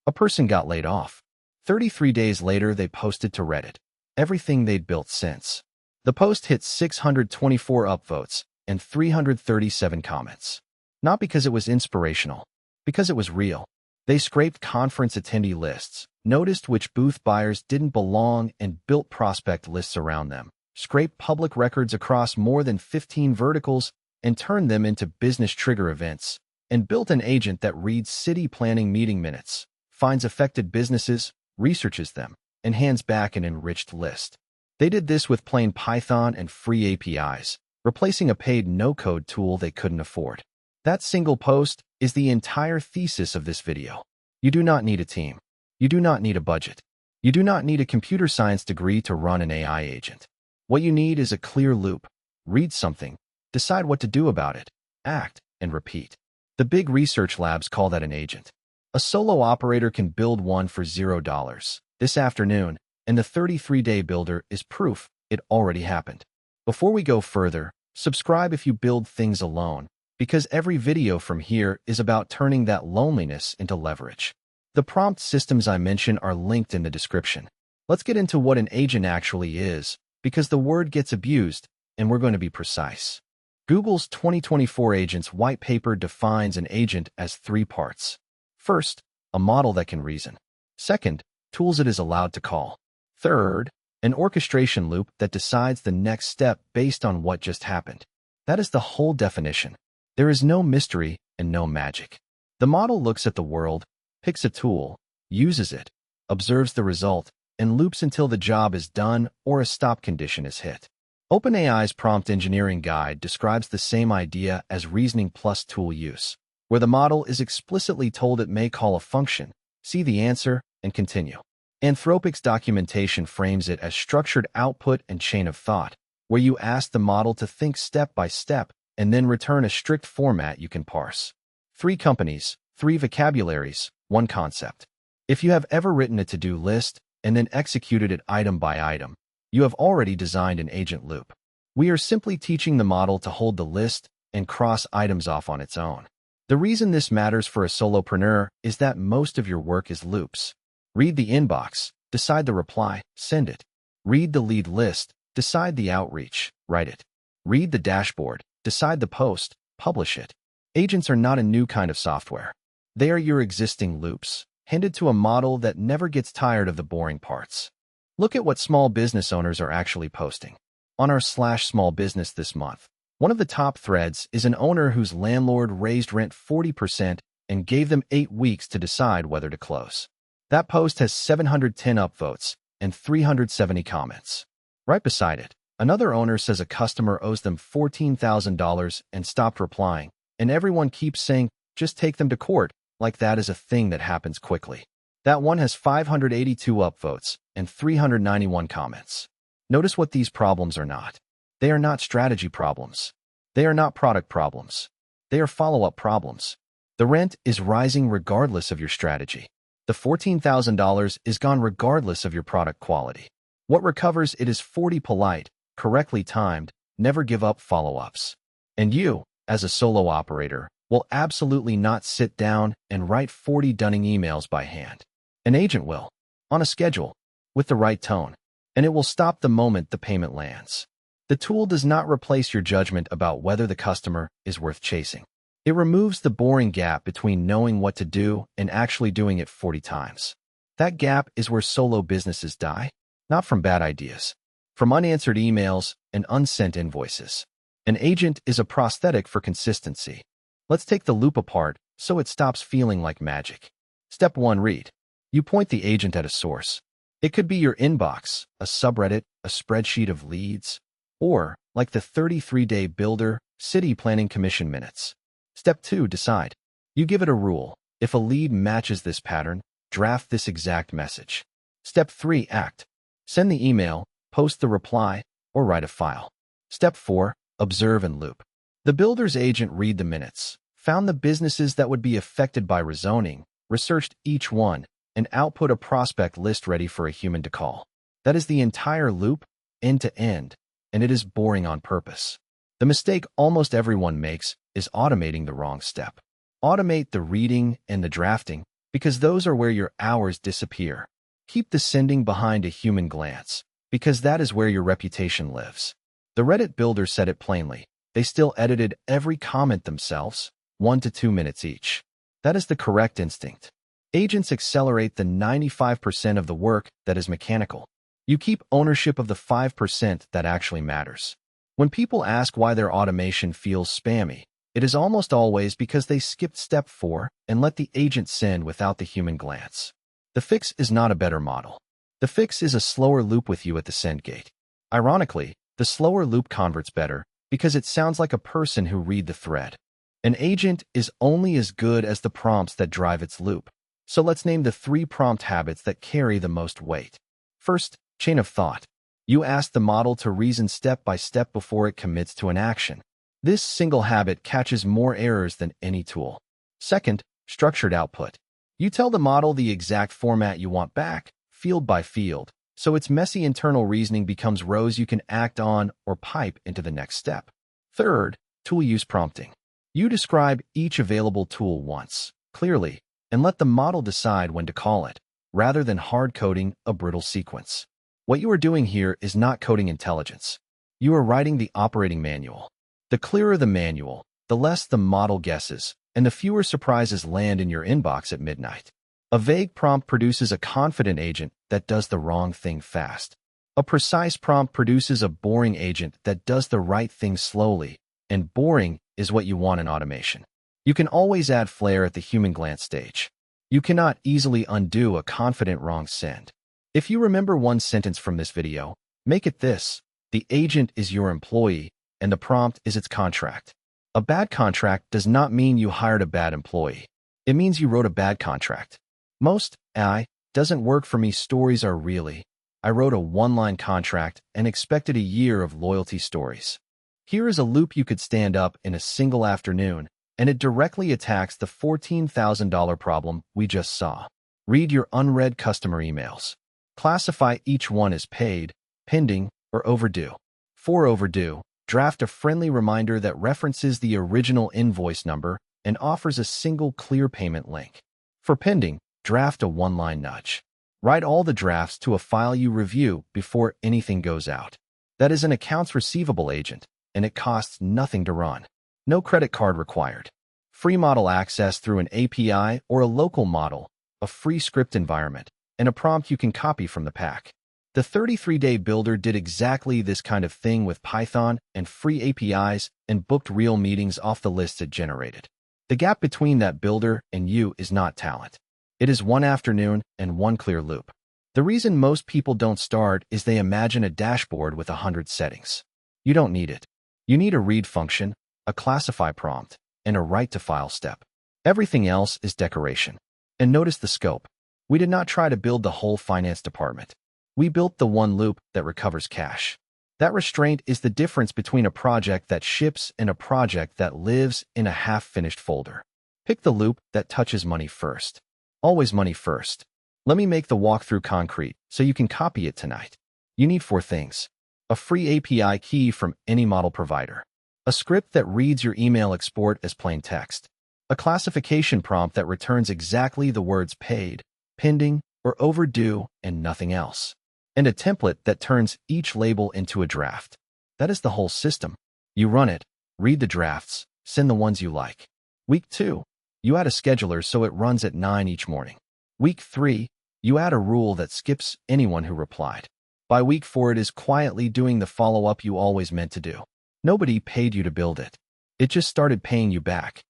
A person got laid off. 33 days later, they posted to Reddit everything they'd built since. The post hit 624 upvotes and 337 comments. Not because it was inspirational, because it was real. They scraped conference attendee lists, noticed which booth buyers didn't belong, and built prospect lists around them, scraped public records across more than 15 verticals, and turned them into business trigger events, and built an agent that reads city planning meeting minutes, finds affected businesses, researches them, and hands back an enriched list. They did this with plain Python and free APIs, replacing a paid no-code tool they couldn't afford. That single post is the entire thesis of this video. You do not need a team. You do not need a budget. You do not need a computer science degree to run an AI agent. What you need is a clear loop. Read something, decide what to do about it, act, and repeat. The big research labs call that an agent. A solo operator can build one for $0 this afternoon, and the 33-day builder is proof it already happened. Before we go further, subscribe if you build things alone, because every video from here is about turning that loneliness into leverage. The prompt systems I mention are linked in the description. Let's get into what an agent actually is, because the word gets abused, and we're going to be precise. Google's 2024 Agents white paper defines an agent as 3 parts. First, a model that can reason. Second, tools it is allowed to call. Third, an orchestration loop that decides the next step based on what just happened. That is the whole definition. There is no mystery and no magic. The model looks at the world, picks a tool, uses it, observes the result, and loops until the job is done or a stop condition is hit. OpenAI's prompt engineering guide describes the same idea as reasoning plus tool use, where the model is explicitly told it may call a function, see the answer, and continue. Anthropic's documentation frames it as structured output and chain of thought, where you ask the model to think step by step and then return a strict format you can parse. 3 companies, 3 vocabularies, 1 concept. If you have ever written a to-do list and then executed it item by item, you have already designed an agent loop. We are simply teaching the model to hold the list and cross items off on its own. The reason this matters for a solopreneur is that most of your work is loops. Read the inbox, decide the reply, send it. Read the lead list, decide the outreach, write it. Read the dashboard, decide the post, publish it. Agents are not a new kind of software. They are your existing loops, handed to a model that never gets tired of the boring parts. Look at what small business owners are actually posting. On our /small business this month, one of the top threads is an owner whose landlord raised rent 40% and gave them 8 weeks to decide whether to close. That post has 710 upvotes and 370 comments. Right beside it, another owner says a customer owes them $14,000 and stopped replying, and everyone keeps saying, just take them to court, like that is a thing that happens quickly. That one has 582 upvotes and 391 comments. Notice what these problems are not. They are not strategy problems. They are not product problems. They are follow-up problems. The rent is rising regardless of your strategy. The $14,000 is gone regardless of your product quality. What recovers it is 40 polite, correctly timed, never give up follow-ups. And you, as a solo operator, will absolutely not sit down and write 40 dunning emails by hand. An agent will, on a schedule, with the right tone, and it will stop the moment the payment lands. The tool does not replace your judgment about whether the customer is worth chasing. It removes the boring gap between knowing what to do and actually doing it 40 times. That gap is where solo businesses die, not from bad ideas, from unanswered emails and unsent invoices. An agent is a prosthetic for consistency. Let's take the loop apart so it stops feeling like magic. Step 1, read. You point the agent at a source. It could be your inbox, a subreddit, a spreadsheet of leads, or, like the 33-day builder, city planning commission minutes. Step 2, decide. You give it a rule. If a lead matches this pattern, draft this exact message. Step 3, act. Send the email, post the reply, or write a file. Step 4, observe and loop. The builder's agent read the minutes, found the businesses that would be affected by rezoning, researched each one, and output a prospect list ready for a human to call. That is the entire loop, end to end, and it is boring on purpose. The mistake almost everyone makes is automating the wrong step. Automate the reading and the drafting, because those are where your hours disappear. Keep the sending behind a human glance, because that is where your reputation lives. The Reddit builder said it plainly. They still edited every comment themselves, 1 to 2 minutes each. That is the correct instinct. Agents accelerate the 95% of the work that is mechanical. You keep ownership of the 5% that actually matters. When people ask why their automation feels spammy, it is almost always because they skipped step 4 and let the agent send without the human glance. The fix is not a better model. The fix is a slower loop with you at the send gate. Ironically, the slower loop converts better because it sounds like a person who read the thread. An agent is only as good as the prompts that drive its loop. So let's name the 3 prompt habits that carry the most weight. First, chain of thought. You ask the model to reason step by step before it commits to an action. This single habit catches more errors than any tool. Second, structured output. You tell the model the exact format you want back, field by field, so its messy internal reasoning becomes rows you can act on or pipe into the next step. Third, tool use prompting. You describe each available tool once, clearly, and let the model decide when to call it, rather than hard-coding a brittle sequence. What you are doing here is not coding intelligence. You are writing the operating manual. The clearer the manual, the less the model guesses, and the fewer surprises land in your inbox at midnight. A vague prompt produces a confident agent that does the wrong thing fast. A precise prompt produces a boring agent that does the right thing slowly, and boring is what you want in automation. You can always add flair at the human glance stage. You cannot easily undo a confident wrong send. If you remember one sentence from this video, make it this: the agent is your employee, and the prompt is its contract. A bad contract does not mean you hired a bad employee. It means you wrote a bad contract. Most AI doesn't work for me stories are really, I wrote a one-line contract and expected a year of loyalty stories. Here is a loop you could stand up in a single afternoon, and it directly attacks the $14,000 problem we just saw. Read your unread customer emails. Classify each one as paid, pending, or overdue. For overdue, draft a friendly reminder that references the original invoice number and offers a single clear payment link. For pending, draft a one-line nudge. Write all the drafts to a file you review before anything goes out. That is an accounts receivable agent, and it costs nothing to run. No credit card required. Free model access through an API or a local model, a free script environment, and a prompt you can copy from the pack. The 33-day builder did exactly this kind of thing with Python and free APIs and booked real meetings off the list it generated. The gap between that builder and you is not talent. It is one afternoon and one clear loop. The reason most people don't start is they imagine a dashboard with 100 settings. You don't need it. You need a read function, a classify prompt, and a write to file step. Everything else is decoration. And notice the scope. We did not try to build the whole finance department. We built the one loop that recovers cash. That restraint is the difference between a project that ships and a project that lives in a half-finished folder. Pick the loop that touches money first. Always money first. Let me make the walkthrough concrete so you can copy it tonight. You need 4 things. A free API key from any model provider. A script that reads your email export as plain text. A classification prompt that returns exactly the words paid, pending, or overdue and nothing else. And a template that turns each label into a draft. That is the whole system. You run it, read the drafts, send the ones you like. Week 2, you add a scheduler so it runs at 9 each morning. Week 3, you add a rule that skips anyone who replied. By week 4, it is quietly doing the follow-up you always meant to do. Nobody paid you to build it. It just started paying you back.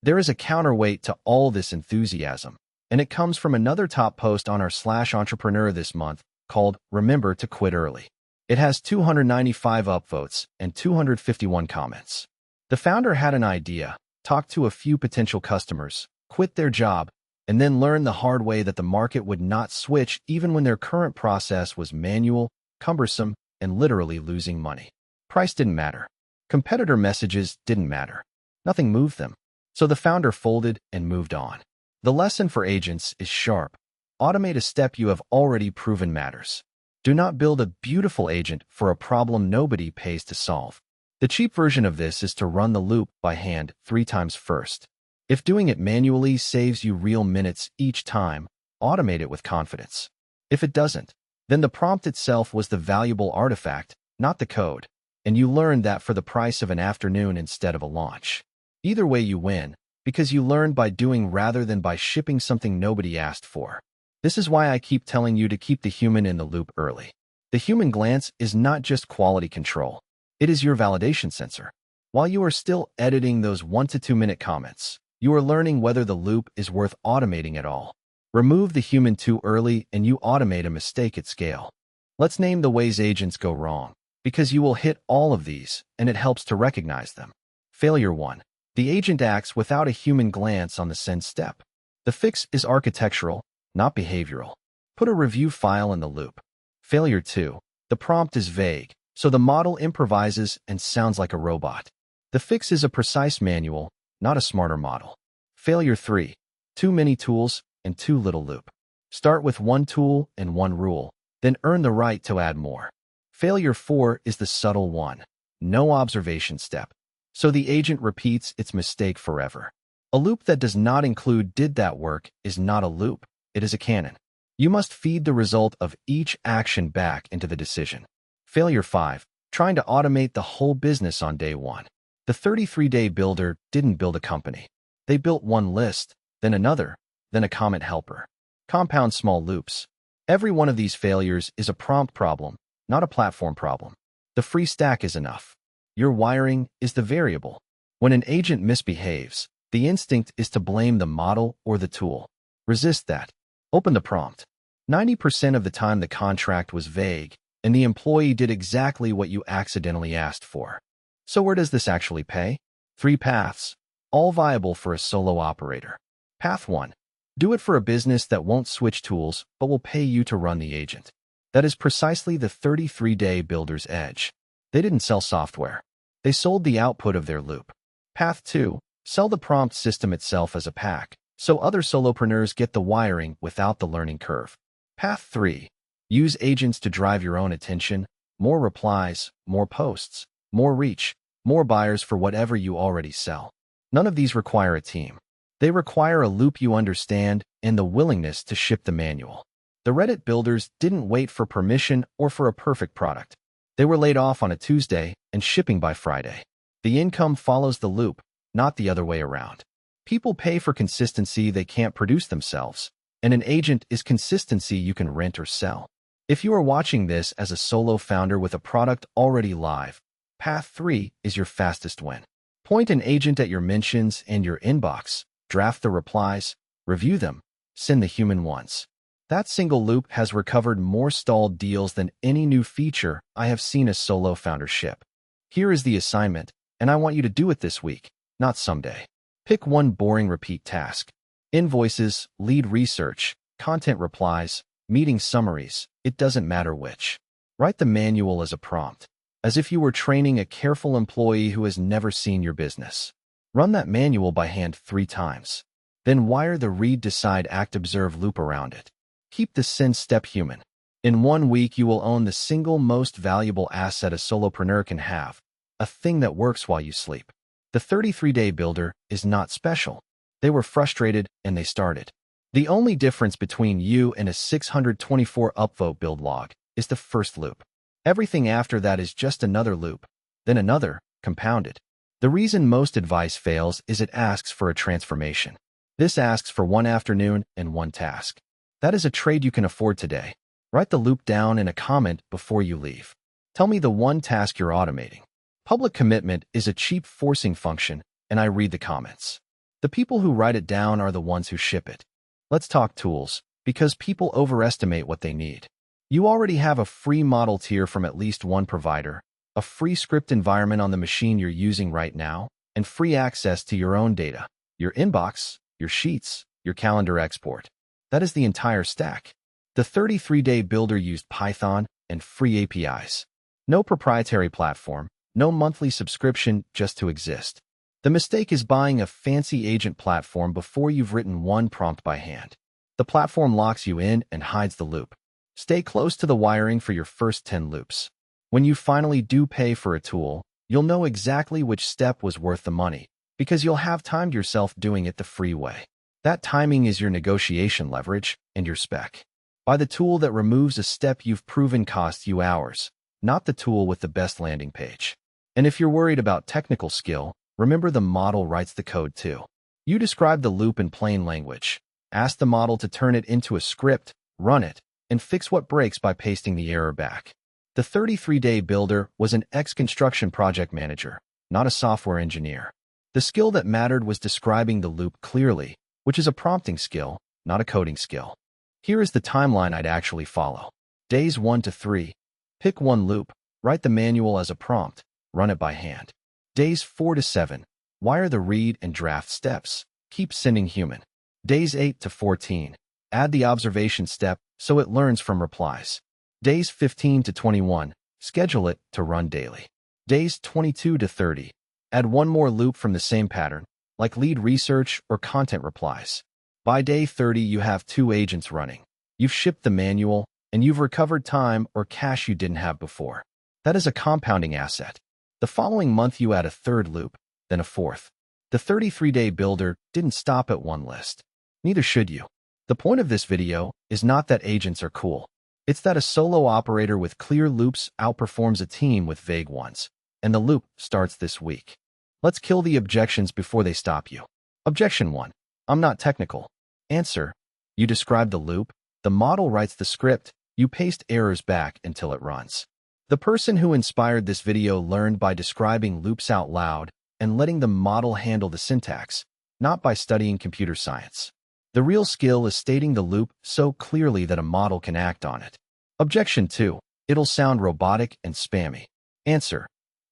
There is a counterweight to all this enthusiasm, and it comes from another top post on our /entrepreneur this month called Remember to Quit Early. It has 295 upvotes and 251 comments. The founder had an idea, talked to a few potential customers, quit their job, and then learned the hard way that the market would not switch even when their current process was manual, cumbersome, and literally losing money. Price didn't matter. Competitor messages didn't matter. Nothing moved them. So the founder folded and moved on. The lesson for agents is sharp. Automate a step you have already proven matters. Do not build a beautiful agent for a problem nobody pays to solve. The cheap version of this is to run the loop by hand 3 times first. If doing it manually saves you real minutes each time, automate it with confidence. If it doesn't, then the prompt itself was the valuable artifact, not the code, and you learned that for the price of an afternoon instead of a launch. Either way you win, because you learned by doing rather than by shipping something nobody asked for. This is why I keep telling you to keep the human in the loop early. The human glance is not just quality control. It is your validation sensor. While you are still editing those 1 to 2 minute comments, you are learning whether the loop is worth automating at all. Remove the human too early and you automate a mistake at scale. Let's name the ways agents go wrong, because you will hit all of these and it helps to recognize them. Failure 1. The agent acts without a human glance on the send step. The fix is architectural, not behavioral. Put a review file in the loop. Failure 2. The prompt is vague, so the model improvises and sounds like a robot. The fix is a precise manual, not a smarter model. Failure 3. Too many tools and too little loop. Start with one tool and one rule, then earn the right to add more. Failure 4 is the subtle one. No observation step. So the agent repeats its mistake forever. A loop that does not include "did that work" is not a loop, it is a canon. You must feed the result of each action back into the decision. Failure 5. Trying to automate the whole business on day one. The 33-day builder didn't build a company. They built one list, then another, then a comment helper. Compound small loops. Every one of these failures is a prompt problem, not a platform problem. The free stack is enough. Your wiring is the variable. When an agent misbehaves, the instinct is to blame the model or the tool. Resist that. Open the prompt. 90% of the time the contract was vague, and the employee did exactly what you accidentally asked for. So where does this actually pay? 3 paths, all viable for a solo operator. Path 1. Do it for a business that won't switch tools but will pay you to run the agent. That is precisely the 33-day builder's edge. They didn't sell software. They sold the output of their loop. Path 2. Sell the prompt system itself as a pack, so other solopreneurs get the wiring without the learning curve. Path 3. Use agents to drive your own attention, more replies, more posts, more reach, more buyers for whatever you already sell. None of these require a team. They require a loop you understand and the willingness to ship the manual. The Reddit builders didn't wait for permission or for a perfect product. They were laid off on a Tuesday and shipping by Friday. The income follows the loop, not the other way around. People pay for consistency they can't produce themselves, and an agent is consistency you can rent or sell. If you are watching this as a solo founder with a product already live, Path 3 is your fastest win. Point an agent at your mentions and your inbox, draft the replies, review them, send the human ones. That single loop has recovered more stalled deals than any new feature I have seen a solo founder ship. Here is the assignment, and I want you to do it this week, not someday. Pick one boring repeat task. Invoices, lead research, content replies, meeting summaries, it doesn't matter which. Write the manual as a prompt, as if you were training a careful employee who has never seen your business. Run that manual by hand 3 times. Then wire the read, decide, act, observe loop around it. Keep the send step human. In 1 week, you will own the single most valuable asset a solopreneur can have, a thing that works while you sleep. The 33-day builder is not special. They were frustrated and they started. The only difference between you and a 624 upvote build log is the first loop. Everything after that is just another loop, then another, compounded. The reason most advice fails is it asks for a transformation. This asks for 1 afternoon and 1 task. That is a trade you can afford today. Write the loop down in a comment before you leave. Tell me the 1 task you're automating. Public commitment is a cheap forcing function, and I read the comments. The people who write it down are the ones who ship it. Let's talk tools, because people overestimate what they need. You already have a free model tier from at least one provider, a free script environment on the machine you're using right now, and free access to your own data, your inbox, your sheets, your calendar export. That is the entire stack. The 33-day builder used Python and free APIs. No proprietary platform, no monthly subscription, just to exist. The mistake is buying a fancy agent platform before you've written 1 prompt by hand. The platform locks you in and hides the loop. Stay close to the wiring for your first 10 loops. When you finally do pay for a tool, you'll know exactly which step was worth the money, because you'll have timed yourself doing it the free way. That timing is your negotiation leverage and your spec. Buy the tool that removes a step you've proven costs you hours, not the tool with the best landing page. And if you're worried about technical skill, remember the model writes the code too. You describe the loop in plain language. Ask the model to turn it into a script, run it, and fix what breaks by pasting the error back. The 33-day builder was an ex-construction project manager, not a software engineer. The skill that mattered was describing the loop clearly, which is a prompting skill, not a coding skill. Here is the timeline I'd actually follow. Days 1 to 3. Pick one loop, write the manual as a prompt, run it by hand. Days 4 to 7. Wire the read and draft steps. Keep sending human. Days 8 to 14. Add the observation step so it learns from replies. Days 15 to 21. Schedule it to run daily. Days 22 to 30. Add one more loop from the same pattern, like lead research or content replies. By day 30, you have 2 agents running. You've shipped the manual, and you've recovered time or cash you didn't have before. That is a compounding asset. The following month, you add a 3rd loop, then a 4th. The 33-day builder didn't stop at one list. Neither should you. The point of this video is not that agents are cool. It's that a solo operator with clear loops outperforms a team with vague ones. And the loop starts this week. Let's kill the objections before they stop you. Objection 1. I'm not technical. Answer. You describe the loop, the model writes the script, you paste errors back until it runs. The person who inspired this video learned by describing loops out loud and letting the model handle the syntax, not by studying computer science. The real skill is stating the loop so clearly that a model can act on it. Objection 2. It'll sound robotic and spammy. Answer.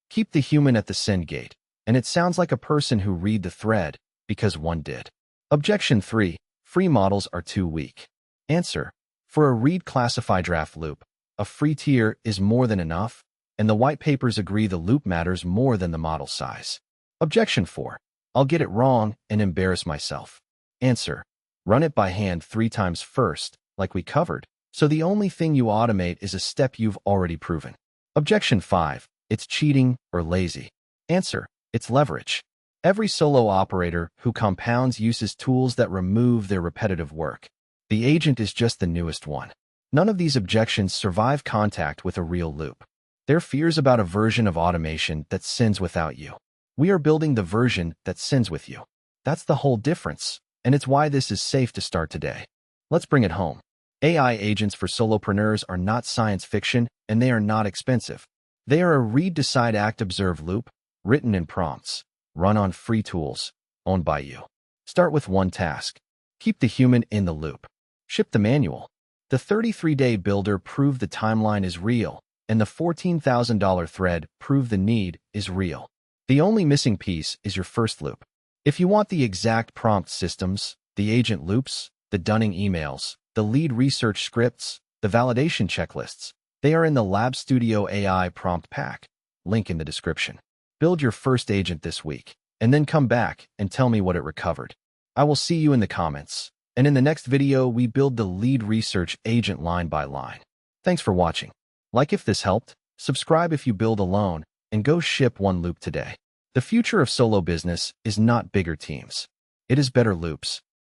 Keep the human at the send gate, and it sounds like a person who read the thread, because one did. Objection 3. Free models are too weak. Answer. For a read classify draft loop, a free tier is more than enough, and the white papers agree the loop matters more than the model size. Objection 4. I'll get it wrong and embarrass myself. Answer. Run it by hand 3 times first, like we covered, so the only thing you automate is a step you've already proven. Objection 5. It's cheating or lazy. Answer. It's leverage. Every solo operator who compounds uses tools that remove their repetitive work. The agent is just the newest one. None of these objections survive contact with a real loop. They're fears about a version of automation that sends without you. We are building the version that sends with you. That's the whole difference, and it's why this is safe to start today. Let's bring it home. AI agents for solopreneurs are not science fiction, and they are not expensive. They are a read, decide, act, observe loop, written in prompts, run on free tools, owned by you. Start with one task. Keep the human in the loop. Ship the manual. The 33-day builder proved the timeline is real, and the $14,000 thread proved the need is real. The only missing piece is your first loop. If you want the exact prompt systems, the agent loops, the dunning emails, the lead research scripts, the validation checklists, they are in the Lab Studio AI prompt pack, link in the description. Build your first agent this week, and then come back and tell me what it recovered. I will see you in the comments, and in the next video we build the lead research agent line by line. Thanks for watching. Like if this helped, subscribe if you build alone, and go ship one loop today. The future of solo business is not bigger teams. It is better loops.